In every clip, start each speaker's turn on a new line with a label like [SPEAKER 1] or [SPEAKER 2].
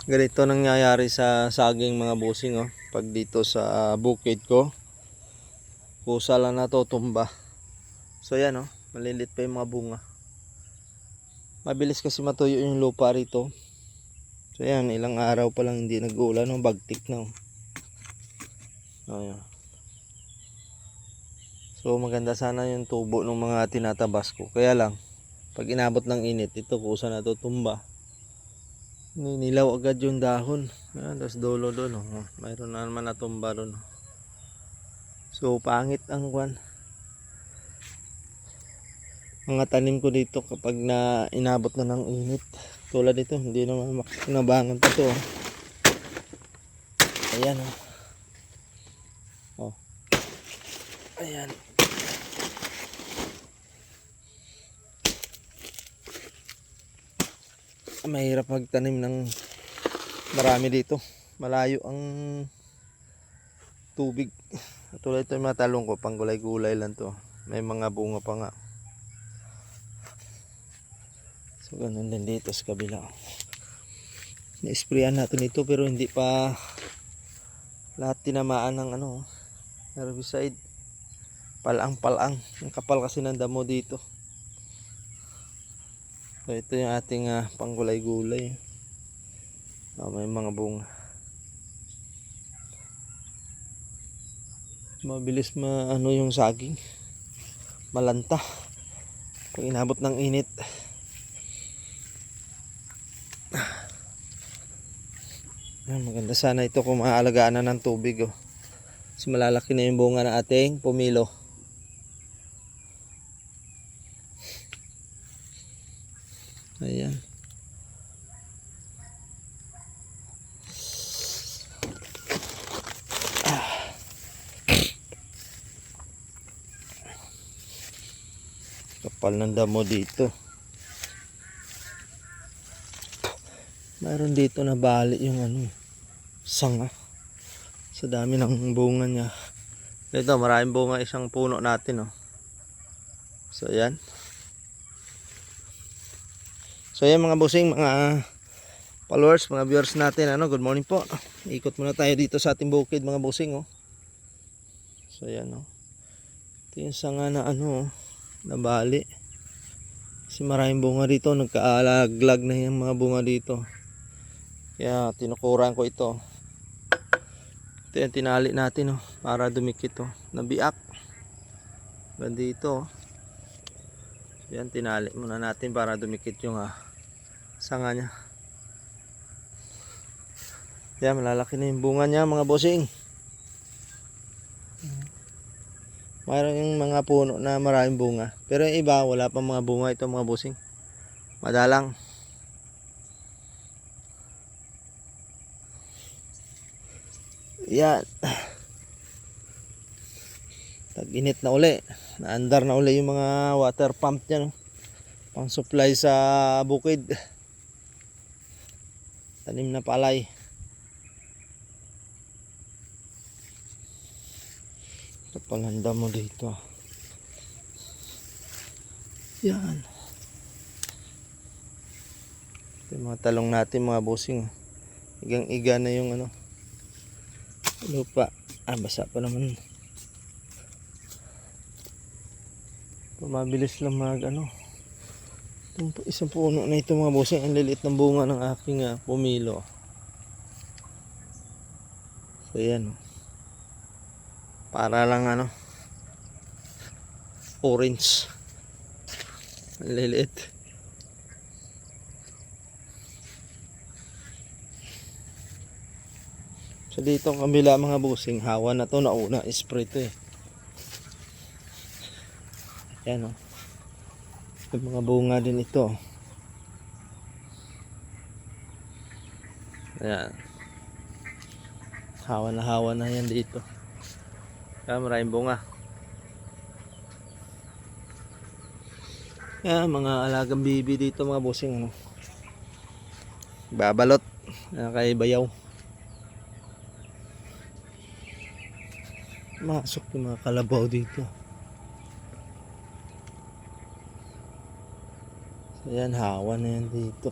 [SPEAKER 1] Ganito nangyayari sa saging mga busing oh. Pag dito sa bukid ko, kusa lang natutumba. So yan oh, malilit pa yung mga bunga. Mabilis kasi matuyo yung lupa rito. So yan, ilang araw pa lang hindi nag-uulan, no? Bagtik na oh. Ayan. So maganda sana yung tubo ng mga tinatabas ko. Kaya lang, pag inabot ng init, ito kusa natutumba. Nilaw agad yung dahon. Ayan, tapos dulo doon oh. Mayroon na naman natumba doon. So pangit ang kwan. Mga tanim ko dito kapag na inabot na ng init. Tulad nito, hindi naman makinabangan pa to. Ayan oh. Oh. Ayan. Mahirap magtanim ng marami dito. Malayo ang tubig. Tulad ito yung mga talong ko, pang gulay-gulay lang to. May mga bunga pa nga. So ganun din dito sa kabila. Na-sprayan natin ito pero hindi pa lahat tinamaan ng herbicide. Palang-palang. Ang kapal kasi ng damo dito. So ito yung ating panggulay-gulay. May mga bunga. Mabilis yung saging. Malanta. Pag inabot ng init. Maganda sana ito kung maaalagaan na ng tubig oh. Kasi malalaki na yung bunga ng ating pumilo. Ayan. Kapal ng damo dito. Mayroon dito na bali yung sanga. Sa dami ng bunga niya. Ito, maraming bunga isang puno natin oh. So ayan. So ayan mga busing, mga followers, mga viewers natin, good morning po. Ikot muna tayo dito sa ating bukid mga busing oh. So ayan oh. Ito yung sanga na nabali. Kasi maraming bunga dito, nagkaalaglag na yung mga bunga dito. Kaya tinukuran ko ito. Ito yung tinali natin para dumikit nabiak. Bandito yan, tinali muna natin para dumikit yung sanga nya. Yan, malalaki na yung bunga nya mga bossing. Mayroon yung mga puno na maraming bunga, pero yung iba wala pa mga bunga ito mga bossing. Madalang. Yan. Tag-init na uli. Naandar na uli yung mga water pump niya pang supply sa bukid. Tanim na palay. Kapalanda mo dito. Yan. Ito yung mga talong natin mga bossing. Igang-iga na yung lupa. Basa pa naman. Mabilis lang isang puno na ito mga bossing. Ang liliit ng bunga ng aking pumilo. So yan para lang orange. Ang liliit. So dito kabila mga busing, hawa na to, nauna spray to Yan yung mga bunga din ito. Ayan. Hawa na yan dito. Kaya maraming bunga. Yan, mga alagang bibi dito mga busing babalot kay bayaw. Masok yung mga kalabaw dito. Ayan, hawa na yan dito.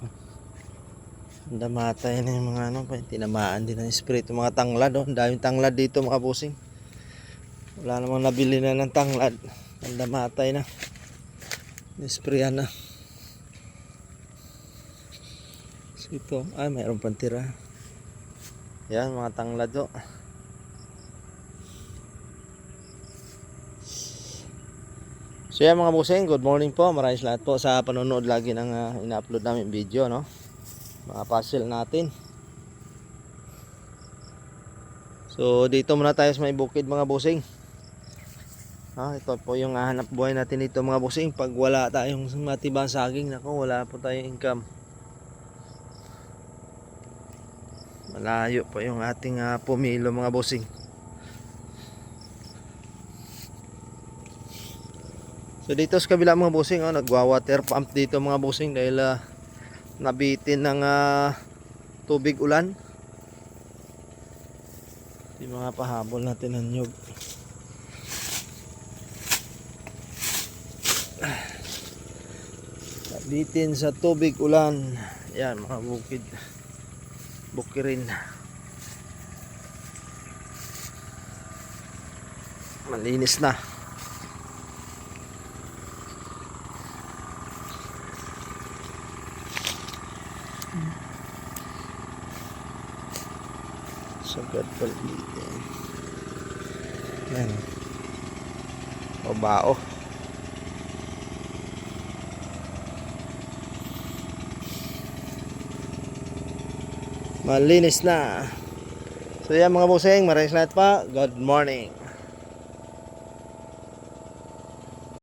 [SPEAKER 1] Damatay na yung mga ano pa, tinamaan din ng espiritu mga tanglad oh. Ang daming tanglad dito mga bossing. Wala namang nabili na ng tanglad. Ang damatay na. Nisprayan na. So ito, mayroon pang tira. Yan mga tanglad oh. So yan mga bossing, good morning po. Maraming salamat po sa panonood lagi ng ina-upload namin video, no? Mga puzzle natin. So dito muna tayo sa may bukid mga bossing. Ito po yung hanap buhay natin dito mga bossing. Pag wala tayong matibang saging, nako, wala po tayong income. Malayo po yung ating pumilo mga bossing. So dito sa kabila mga bossing, nagwa-water pump dito mga bossing dahil nabitin ng tubig ulan. Yung mga pahabol natin ng nyug. Nabitin sa tubig ulan. Yan mga bukid. Bukirin. Malinis na. Sagad pala dito. Yan. O bao. Malinis na. So yan mga bossing, maraming salamat pa. Good morning.